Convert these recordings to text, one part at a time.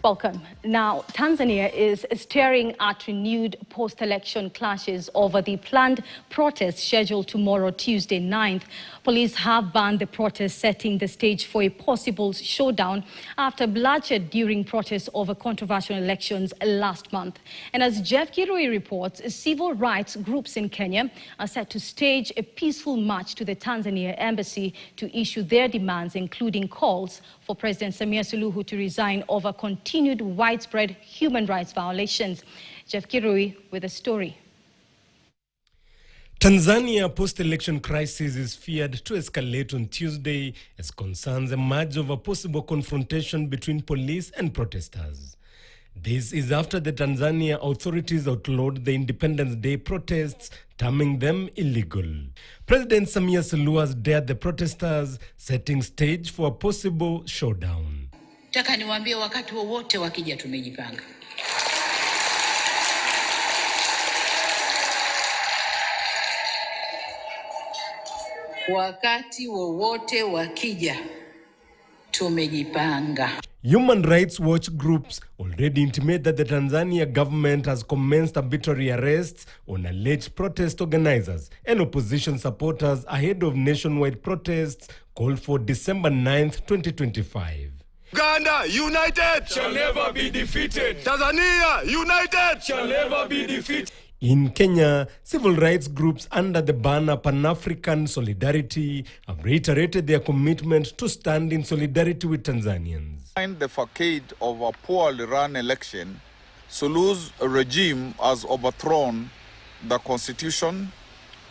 Welcome. Now, Tanzania is staring at renewed post-election clashes over the planned protest scheduled tomorrow, Tuesday 9th. Police have banned the protest, setting the stage for a possible showdown after bloodshed during protests over controversial elections last month. And as Jeff Kirui reports, civil rights groups in Kenya are set to stage a peaceful march to the Tanzania embassy to issue their demands, including calls for President Samia Suluhu to resign over continued widespread human rights violations. Jeff Kirui with a story. Tanzania post-election crisis is feared to escalate on Tuesday as concerns emerge over possible confrontation between police and protesters. This is after the Tanzania authorities outlawed the Independence Day protests, terming them illegal. President Samia Suluhu has dared the protesters, setting stage for a possible showdown. Nataka niwaambie wakati wowote wakija tumejipanga. Wakati wowote wakija tumejipanga. Human Rights Watch groups already intimate that the Tanzania government has commenced arbitrary arrests on alleged protest organizers and opposition supporters ahead of nationwide protests called for December 9th, 2025. Uganda united shall never be defeated. Tanzania united shall never be defeated. In Kenya, civil rights groups under the banner Pan-African Solidarity have reiterated their commitment to stand in solidarity with Tanzanians. Behind the facade of a poorly run election, Suluhu's regime has overthrown the constitution,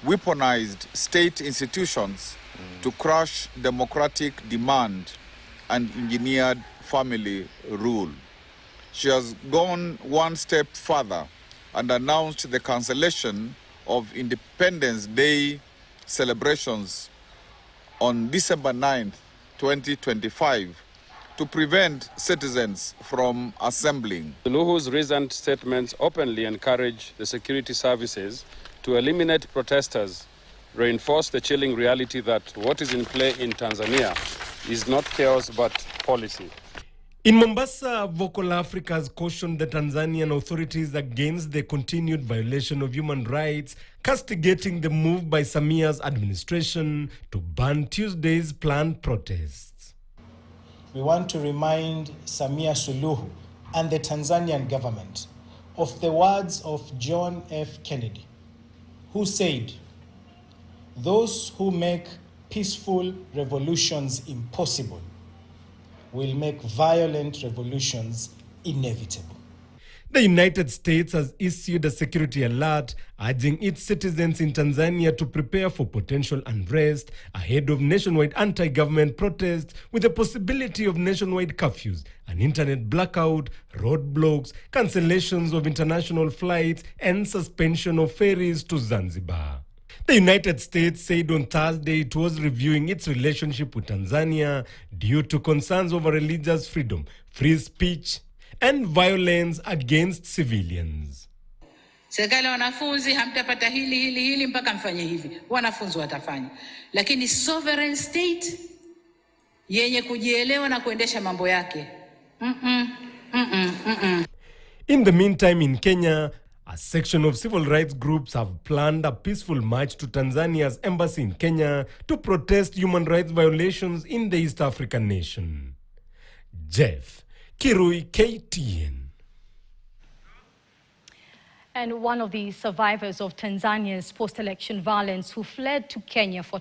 weaponized state institutions to crush democratic demand and engineered family rule. She has gone one step further and announced the cancellation of Independence Day celebrations on December 9th, 2025, to prevent citizens from assembling. Suluhu's recent statements openly encourage the security services to eliminate protesters, reinforce the chilling reality that what is in play in Tanzania is not chaos but policy. In Mombasa, Vocal Africa has cautioned the Tanzanian authorities against the continued violation of human rights, castigating the move by Samia's administration to ban Tuesday's planned protests. We want to remind Samia Suluhu and the Tanzanian government of the words of John F. Kennedy, who said, "Those who make peaceful revolutions impossible will make violent revolutions inevitable." The United States has issued a security alert urging its citizens in Tanzania to prepare for potential unrest ahead of nationwide anti-government protests, with the possibility of nationwide curfews, an internet blackout, roadblocks, cancellations of international flights, and suspension of ferries to Zanzibar. The United States said on Thursday it was reviewing its relationship with Tanzania due to concerns over religious freedom, free speech, and violence against civilians. Serikali wanafunzi hamtapata hili mpaka mfanye hivi. Wanafunzi watafanya. Lakini sovereign state yenye kujielewa na kuendesha mambo yake. In the meantime, in Kenya, a section of civil rights groups have planned a peaceful march to Tanzania's embassy in Kenya to protest human rights violations in the East African nation. Jeff Kirui, KTN. And one of the survivors of Tanzania's post-election violence who fled to Kenya for